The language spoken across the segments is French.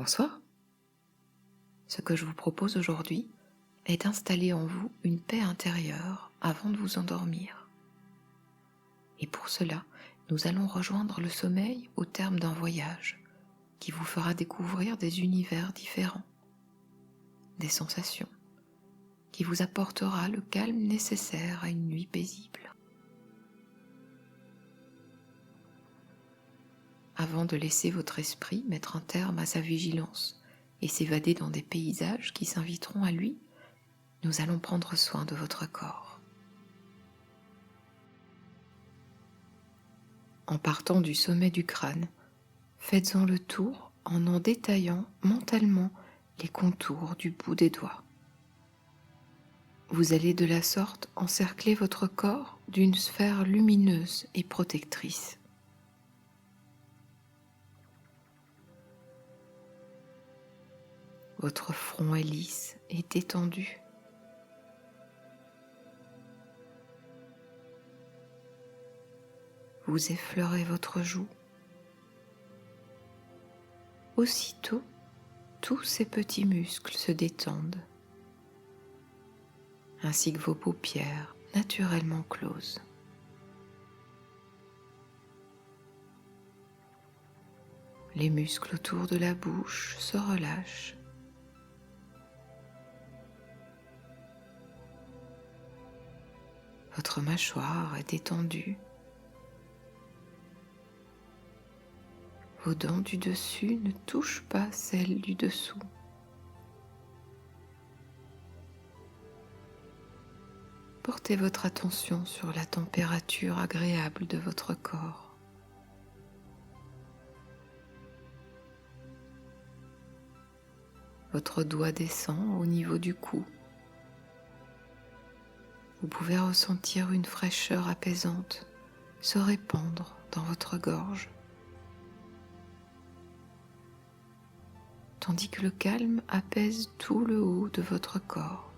Bonsoir. Ce que je vous propose aujourd'hui est d'installer en vous une paix intérieure avant de vous endormir. Et pour cela, nous allons rejoindre le sommeil au terme d'un voyage qui vous fera découvrir des univers différents, des sensations, qui vous apportera le calme nécessaire à une nuit paisible. Avant de laisser votre esprit mettre un terme à sa vigilance et s'évader dans des paysages qui s'inviteront à lui, nous allons prendre soin de votre corps. En partant du sommet du crâne, faites-en le tour en détaillant mentalement les contours du bout des doigts. Vous allez de la sorte encercler votre corps d'une sphère lumineuse et protectrice. Votre front est lisse et détendu. Vous effleurez votre joue. Aussitôt, tous ces petits muscles se détendent, ainsi que vos paupières naturellement closes. Les muscles autour de la bouche se relâchent. Votre mâchoire est détendue. Vos dents du dessus ne touchent pas celles du dessous. Portez votre attention sur la température agréable de votre corps. Votre doigt descend au niveau du cou. Vous pouvez ressentir une fraîcheur apaisante se répandre dans votre gorge, tandis que le calme apaise tout le haut de votre corps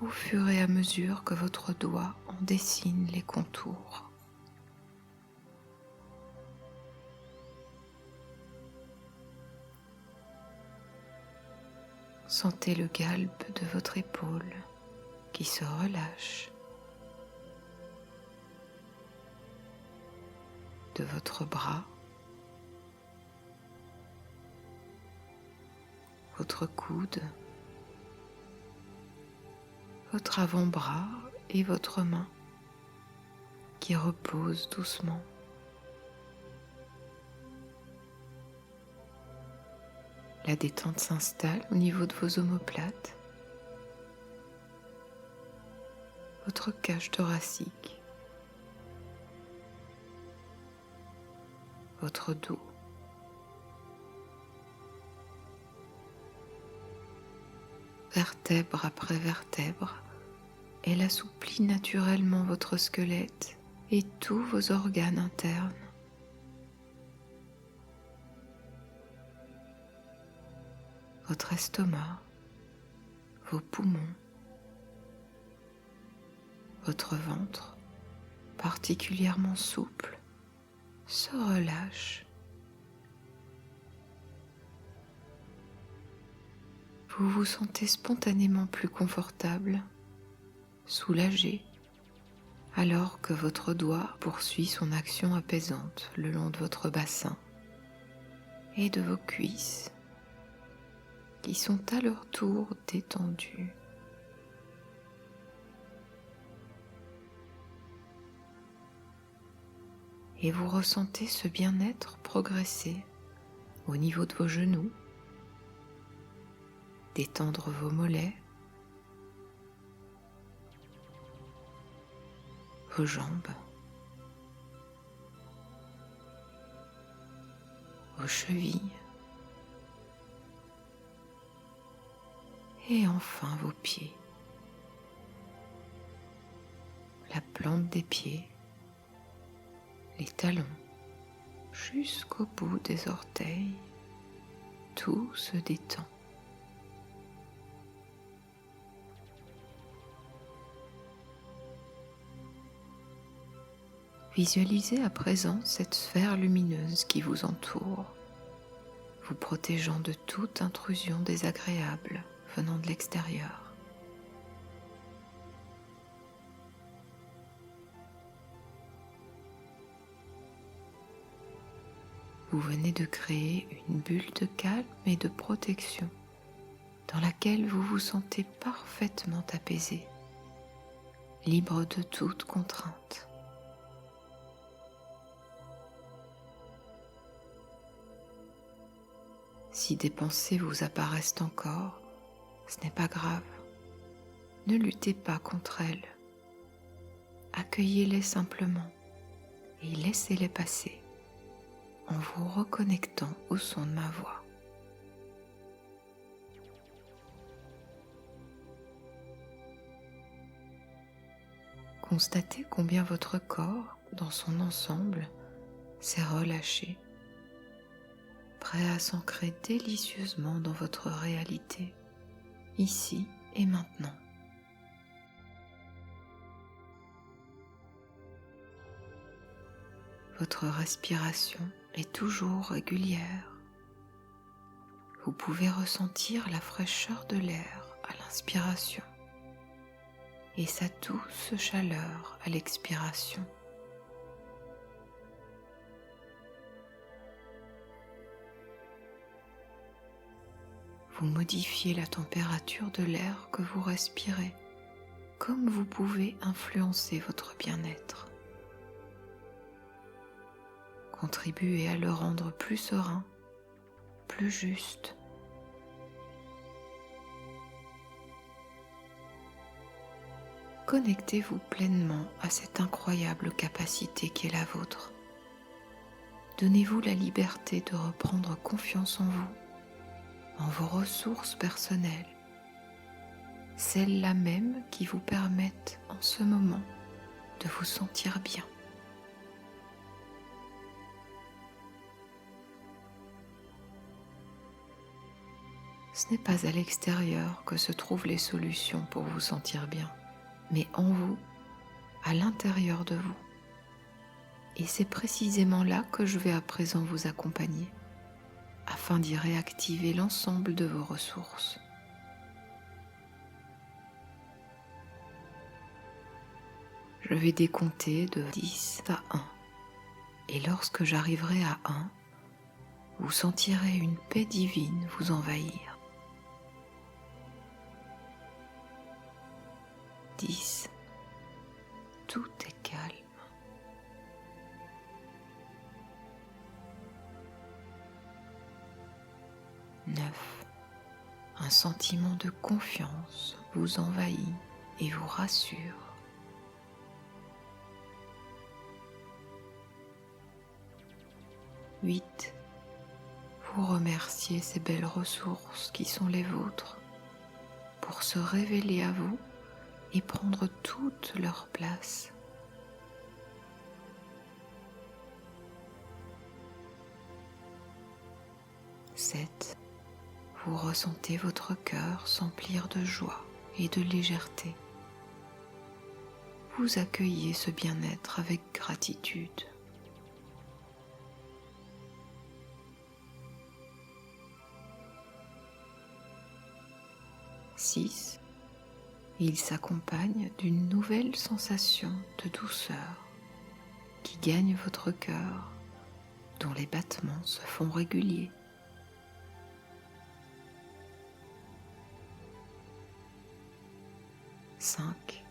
au fur et à mesure que votre doigt en dessine les contours. Sentez le galbe de votre épaule qui se relâche, de votre bras, votre coude, votre avant-bras et votre main qui reposent doucement. La détente s'installe au niveau de vos omoplates, votre cage thoracique, votre dos, vertèbre après vertèbre, elle assouplit naturellement votre squelette et tous vos organes internes. Votre estomac, vos poumons, votre ventre, particulièrement souple, se relâche. Vous vous sentez spontanément plus confortable, soulagé, alors que votre doigt poursuit son action apaisante le long de votre bassin et de vos cuisses, qui sont à leur tour détendues. Et vous ressentez ce bien-être progresser au niveau de vos genoux, détendre vos mollets, vos jambes, vos chevilles et enfin vos pieds, la plante des pieds, les talons jusqu'au bout des orteils, tout se détend. Visualisez à présent cette sphère lumineuse qui vous entoure. vous protégeant de toute intrusion désagréable venant de l'extérieur. Vous venez de créer une bulle de calme et de protection dans laquelle vous vous sentez parfaitement apaisé, libre de toute contrainte. Si des pensées vous apparaissent encore, ce n'est pas grave. Ne luttez pas contre elles. Accueillez-les simplement et laissez-les passer en vous reconnectant au son de ma voix. Constatez combien votre corps, dans son ensemble, s'est relâché, prêt à s'ancrer délicieusement dans votre réalité, ici et maintenant. Votre respiration est toujours régulière. Vous pouvez ressentir la fraîcheur de l'air à l'inspiration et sa douce chaleur à l'expiration. Vous modifiez la température de l'air que vous respirez, comme vous pouvez influencer votre bien-être. Contribuez à le rendre plus serein, plus juste. Connectez-vous pleinement à cette incroyable capacité qui est la vôtre. Donnez-vous la liberté de reprendre confiance en vous, en vos ressources personnelles, celles-là même qui vous permettent en ce moment de vous sentir bien. Ce n'est pas à l'extérieur que se trouvent les solutions pour vous sentir bien, mais en vous, à l'intérieur de vous. Et c'est précisément là que je vais à présent vous accompagner, afin d'y réactiver l'ensemble de vos ressources. Je vais décompter de 10 à 1, et lorsque j'arriverai à 1, vous sentirez une paix divine vous envahir. 10. Tout est calme. 9. Un sentiment de confiance vous envahit et vous rassure. 8. Vous remerciez ces belles ressources qui sont les vôtres pour se révéler à vous et prendre toute leur place. 7. Vous ressentez votre cœur s'emplir de joie et de légèreté. Vous accueillez ce bien-être avec gratitude. 6. Il s'accompagne d'une nouvelle sensation de douceur qui gagne votre cœur, dont les battements se font réguliers. 5.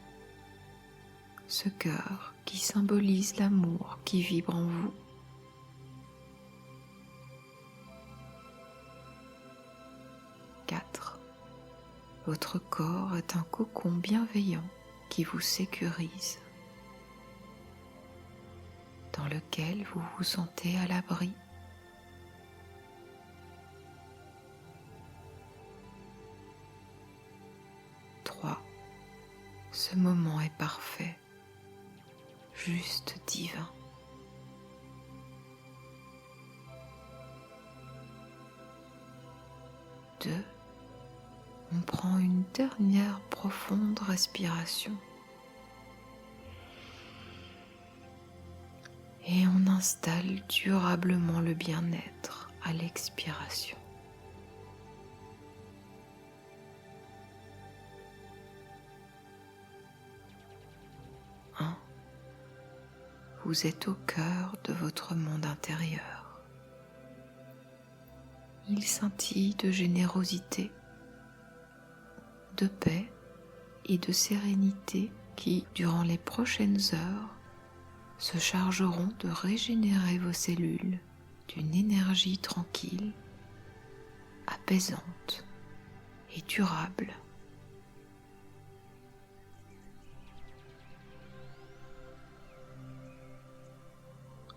Ce cœur qui symbolise l'amour qui vibre en vous. 4. Votre corps est un cocon bienveillant qui vous sécurise, dans lequel vous vous sentez à l'abri. 3. Ce moment est parfait, juste divin. 2. On prend une dernière profonde respiration et on installe durablement le bien-être à l'expiration. Vous êtes au cœur de votre monde intérieur. Il scintille de générosité, de paix et de sérénité qui, durant les prochaines heures, se chargeront de régénérer vos cellules d'une énergie tranquille, apaisante et durable.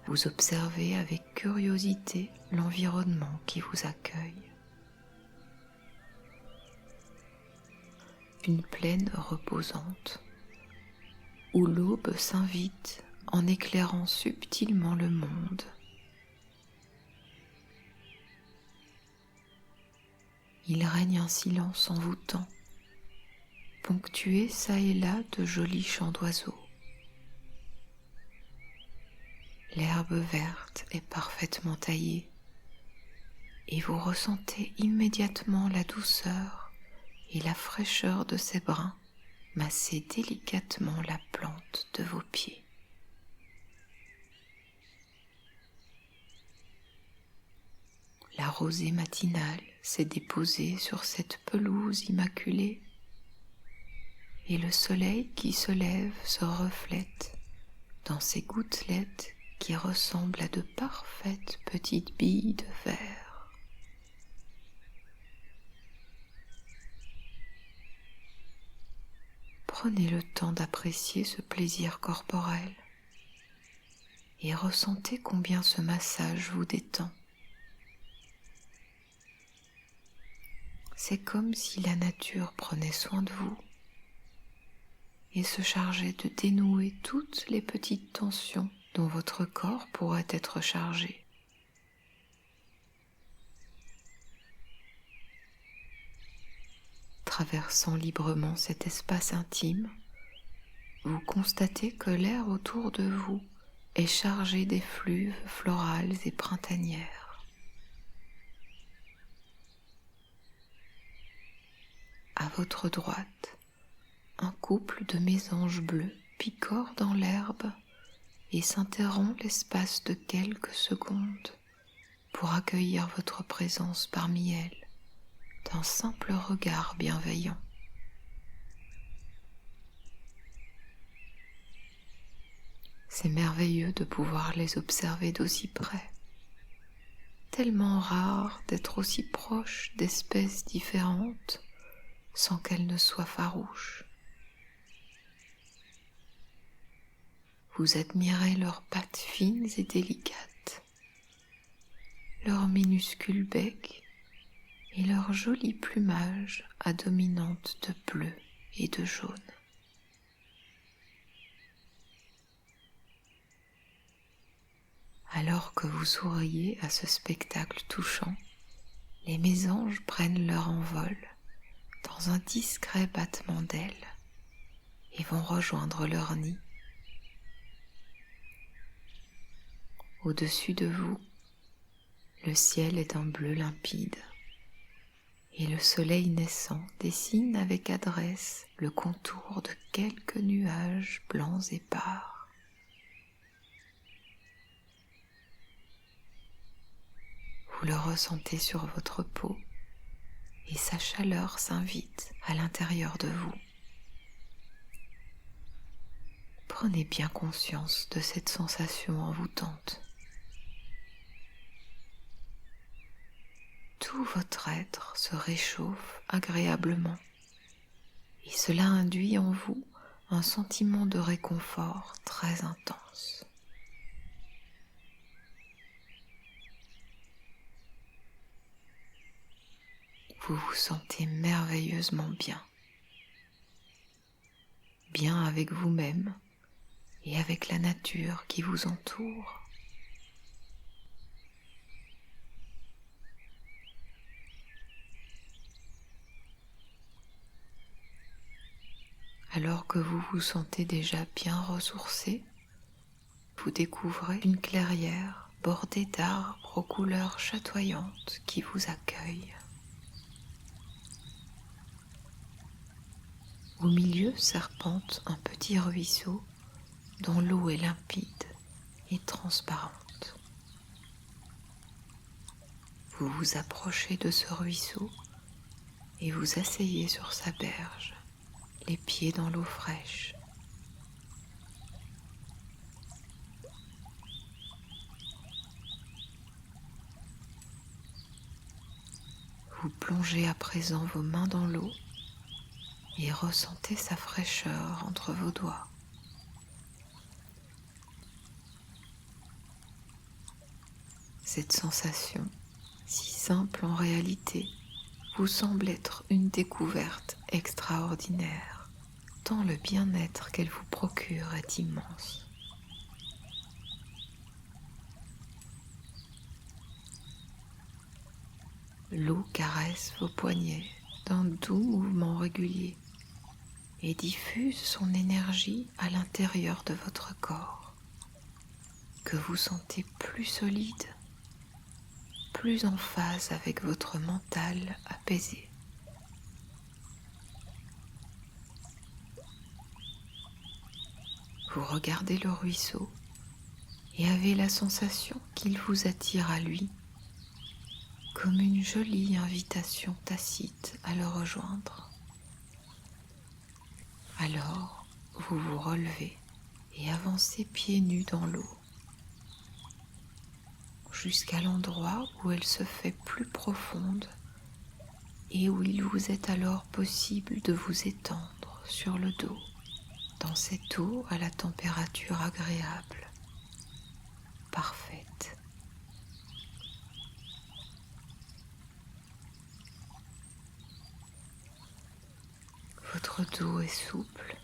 Vous observez avec curiosité l'environnement qui vous accueille. Une plaine reposante, où l'aube s'invite en éclairant subtilement le monde. Il règne un silence envoûtant, ponctué çà et là de jolis chants d'oiseaux. L'herbe verte est parfaitement taillée et vous ressentez immédiatement la douceur et la fraîcheur de ses brins masser délicatement la plante de vos pieds. La rosée matinale s'est déposée sur cette pelouse immaculée et le soleil qui se lève se reflète dans ces gouttelettes qui ressemblent à de parfaites petites billes de verre. Prenez le temps d'apprécier ce plaisir corporel et ressentez combien ce massage vous détend. C'est comme si la nature prenait soin de vous et se chargeait de dénouer toutes les petites tensions dont votre corps pourrait être chargé. Traversant librement cet espace intime, vous constatez que l'air autour de vous est chargé d'effluves florales et printanières. À votre droite, un couple de mésanges bleus picore dans l'herbe et s'interrompt l'espace de quelques secondes pour accueillir votre présence parmi elles d'un simple regard bienveillant. C'est merveilleux de pouvoir les observer d'aussi près, tellement rare d'être aussi proche d'espèces différentes sans qu'elles ne soient farouches. Vous admirez leurs pattes fines et délicates, leur minuscule bec et leur joli plumage à dominante de bleu et de jaune. Alors que vous souriez à ce spectacle touchant, les mésanges prennent leur envol dans un discret battement d'ailes et vont rejoindre leur nid. Au-dessus de vous, le ciel est d'un bleu limpide et le soleil naissant dessine avec adresse le contour de quelques nuages blancs épars. Vous le ressentez sur votre peau et sa chaleur s'invite à l'intérieur de vous. Prenez bien conscience de cette sensation envoûtante. Tout votre être se réchauffe agréablement et cela induit en vous un sentiment de réconfort très intense. Vous vous sentez merveilleusement bien avec vous-même et avec la nature qui vous entoure. Alors que vous vous sentez déjà bien ressourcé, vous découvrez une clairière bordé d'arbres aux couleurs chatoyantes qui vous accueillent. Au milieu serpente un petit ruisseau dont l'eau est limpide et transparente. Vous vous approchez de ce ruisseau et vous asseyez sur sa berge, les pieds dans l'eau fraîche. Vous plongez à présent vos mains dans l'eau et ressentez sa fraîcheur entre vos doigts. Cette sensation, si simple en réalité, vous semble être une découverte extraordinaire, tant le bien-être qu'elle vous procure est immense. L'eau caresse vos poignets d'un doux mouvement régulier et diffuse son énergie à l'intérieur de votre corps, que vous sentez plus solide, plus en phase avec votre mental apaisé. Vous regardez le ruisseau et avez la sensation qu'il vous attire à lui, comme une jolie invitation tacite à le rejoindre. Alors, vous vous relevez et avancez pieds nus dans l'eau, jusqu'à l'endroit où elle se fait plus profonde et où il vous est alors possible de vous étendre sur le dos, dans cette eau à la température agréable, parfaite. Votre dos est souple,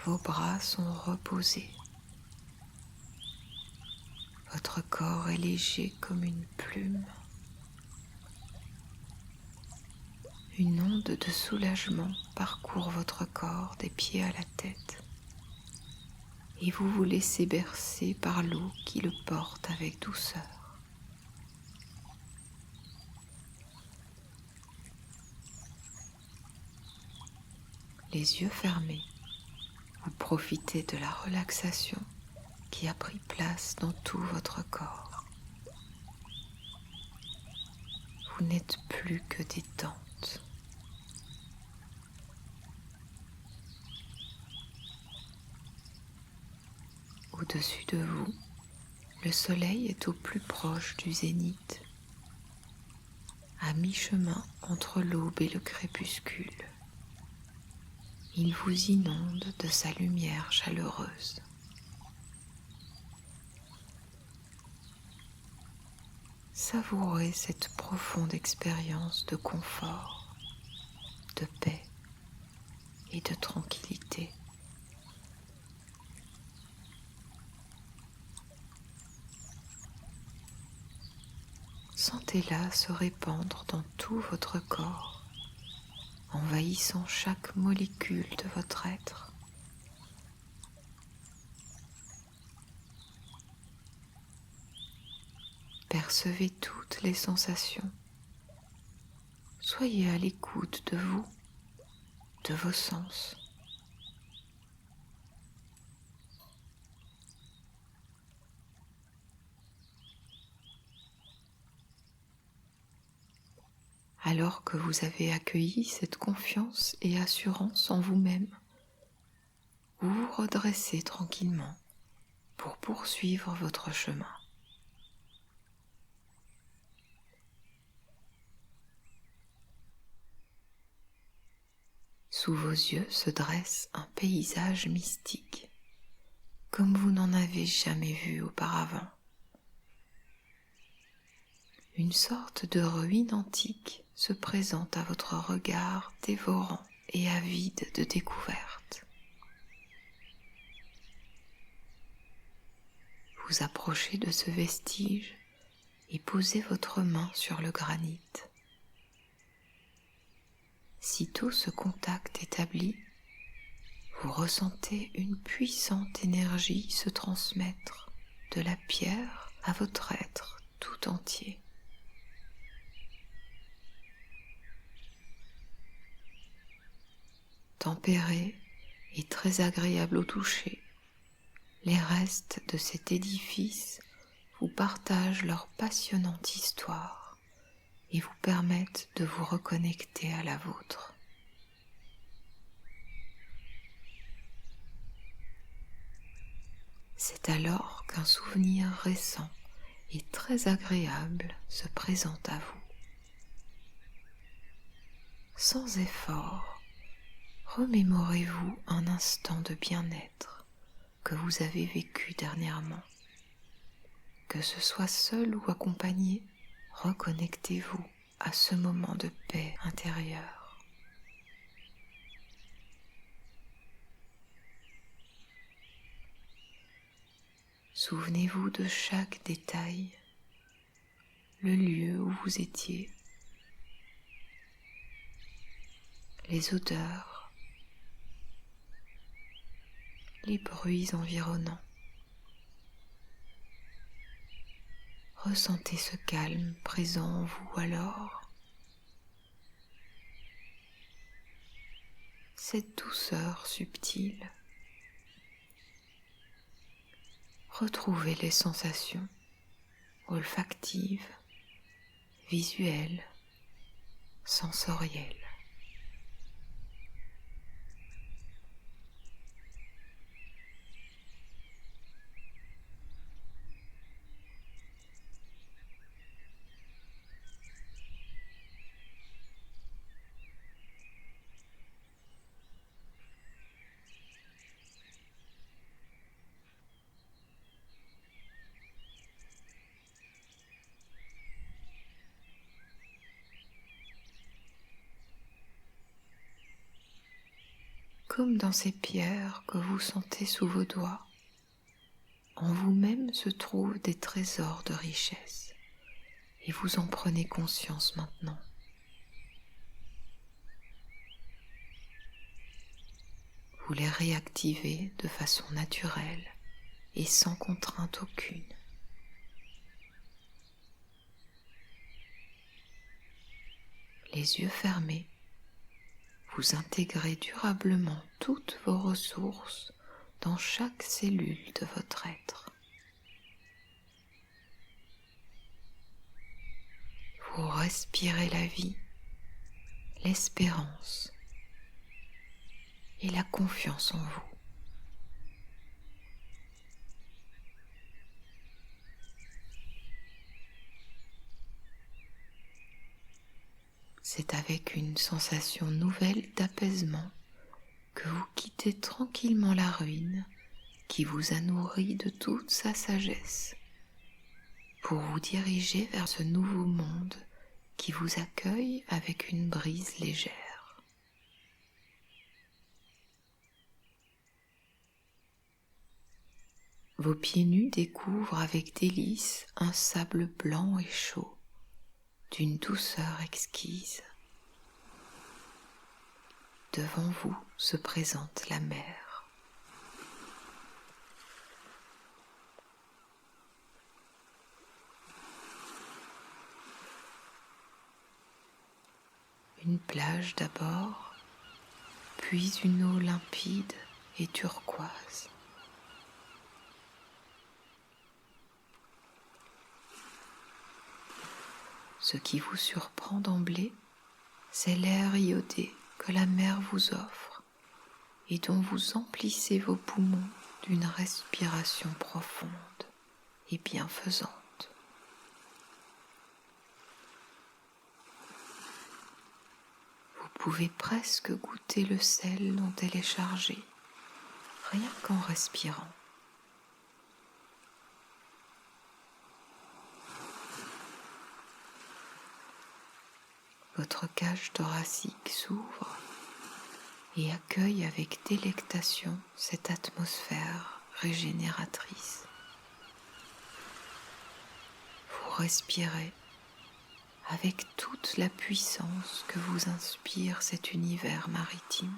vos bras sont reposés, votre corps est léger comme une plume. Une onde de soulagement parcourt votre corps des pieds à la tête et vous vous laissez bercer par l'eau qui le porte avec douceur. Les yeux fermés, vous profitez de la relaxation qui a pris place dans tout votre corps. Vous n'êtes plus que détente. Au-dessus de vous, le soleil est au plus proche du zénith, à mi-chemin entre l'aube et le crépuscule. Il vous inonde de sa lumière chaleureuse. Savourez cette profonde expérience de confort, de paix et de tranquillité. Sentez-la se répandre dans tout votre corps, envahissant chaque molécule de votre être. Percevez toutes les sensations. Soyez à l'écoute de vous, de vos sens. Alors que vous avez accueilli cette confiance et assurance en vous-même, vous vous redressez tranquillement pour poursuivre votre chemin. Sous vos yeux se dresse un paysage mystique, comme vous n'en avez jamais vu auparavant. Une sorte de ruine antique se présente à votre regard dévorant et avide de découvertes. Vous approchez de ce vestige et posez votre main sur le granit. Sitôt ce contact établi, vous ressentez une puissante énergie se transmettre de la pierre à votre être tout entier. Tempéré et très agréable au toucher, les restes de cet édifice vous partagent leur passionnante histoire et vous permettent de vous reconnecter à la vôtre. C'est alors qu'un souvenir récent et très agréable se présente à vous. Sans effort, remémorez-vous un instant de bien-être que vous avez vécu dernièrement. Que ce soit seul ou accompagné, reconnectez-vous à ce moment de paix intérieure. Souvenez-vous de chaque détail, le lieu où vous étiez, les odeurs, les bruits environnants. Ressentez ce calme présent en vous alors, cette douceur subtile. Retrouvez les sensations olfactives, visuelles, sensorielles. Comme dans ces pierres que vous sentez sous vos doigts, en vous-même se trouvent des trésors de richesse et vous en prenez conscience maintenant. Vous les réactivez de façon naturelle et sans contrainte aucune. Les yeux fermés, vous intégrez durablement toutes vos ressources dans chaque cellule de votre être. Vous respirez la vie, l'espérance et la confiance en vous. C'est avec une sensation nouvelle d'apaisement que vous quittez tranquillement la ruine qui vous a nourri de toute sa sagesse pour vous diriger vers ce nouveau monde qui vous accueille avec une brise légère. Vos pieds nus découvrent avec délice un sable blanc et chaud, d'une douceur exquise. Devant vous se présente la mer. Une plage d'abord, puis une eau limpide et turquoise. Ce qui vous surprend d'emblée, c'est l'air iodé que la mer vous offre et dont vous emplissez vos poumons d'une respiration profonde et bienfaisante. Vous pouvez presque goûter le sel dont elle est chargée, rien qu'en respirant. Votre cage thoracique s'ouvre et accueille avec délectation cette atmosphère régénératrice. Vous respirez avec toute la puissance que vous inspire cet univers maritime.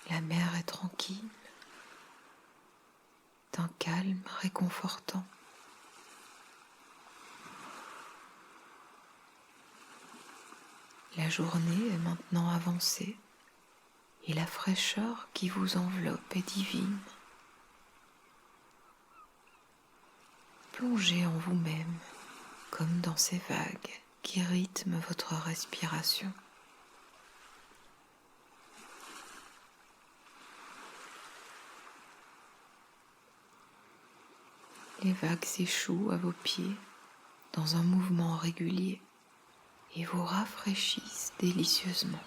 La mer est tranquille, C'est un calme réconfortant. La journée est maintenant avancée et la fraîcheur qui vous enveloppe est divine. Plongez en vous-même comme dans ces vagues qui rythment votre respiration. Les vagues s'échouent à vos pieds dans un mouvement régulier et vous rafraîchissent délicieusement.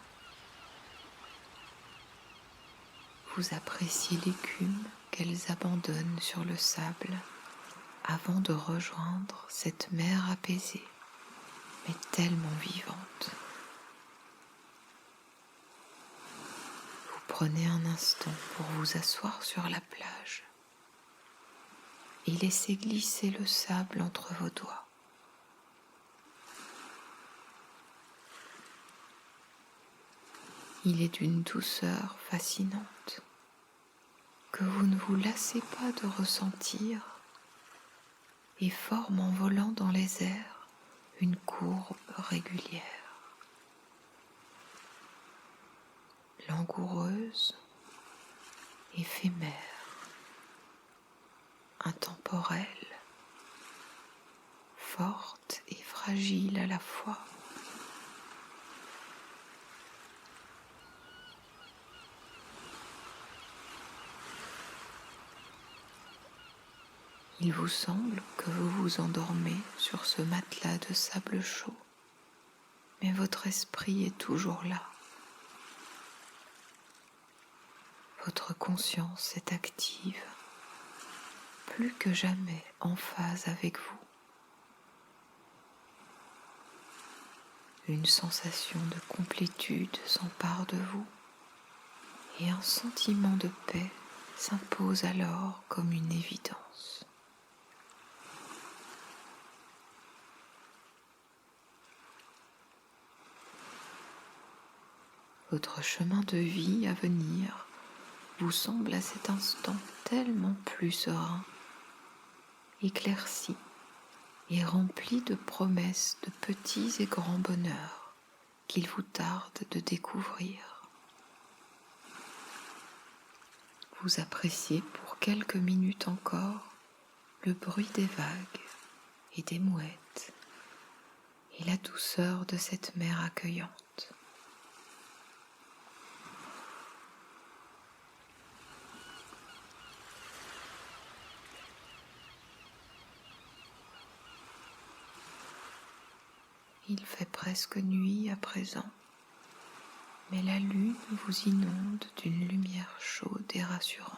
Vous appréciez l'écume qu'elles abandonnent sur le sable avant de rejoindre cette mer apaisée, mais tellement vivante. Vous prenez un instant pour vous asseoir sur la plage et laissez glisser le sable entre vos doigts. Il est d'une douceur fascinante que vous ne vous lassez pas de ressentir et forme en volant dans les airs une courbe régulière. Langoureuse, éphémère, intemporelle, forte et fragile à la fois. Il vous semble que vous vous endormez sur ce matelas de sable chaud, mais votre esprit est toujours là. Votre conscience est active, plus que jamais en phase avec vous. Une sensation de complétude s'empare de vous et un sentiment de paix s'impose alors comme une évidence. Votre chemin de vie à venir vous semble à cet instant tellement plus serein, éclairci et rempli de promesses de petits et grands bonheurs qu'il vous tarde de découvrir. Vous appréciez pour quelques minutes encore le bruit des vagues et des mouettes et la douceur de cette mer accueillante. Il fait presque nuit à présent, mais la lune vous inonde d'une lumière chaude et rassurante.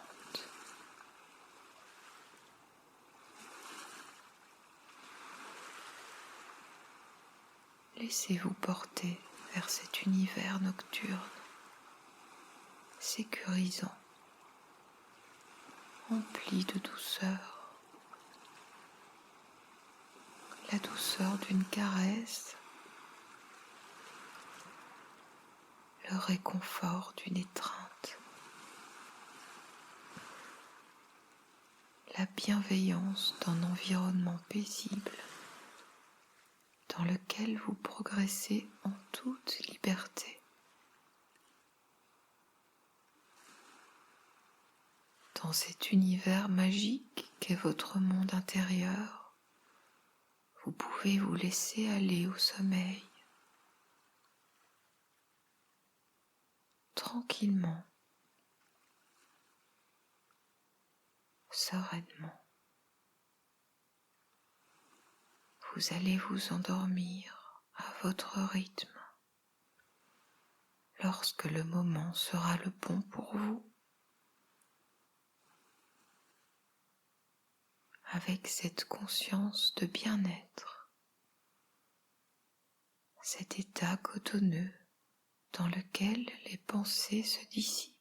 Laissez-vous porter vers cet univers nocturne, sécurisant, empli de douceur. La douceur d'une caresse, le réconfort d'une étreinte, la bienveillance d'un environnement paisible dans lequel vous progressez en toute liberté. Dans cet univers magique qu'est votre monde intérieur, vous pouvez vous laisser aller au sommeil, tranquillement, sereinement. Vous allez vous endormir à votre rythme lorsque le moment sera le bon pour vous, avec cette conscience de bien-être, cet état cotonneux dans lequel les pensées se dissipent.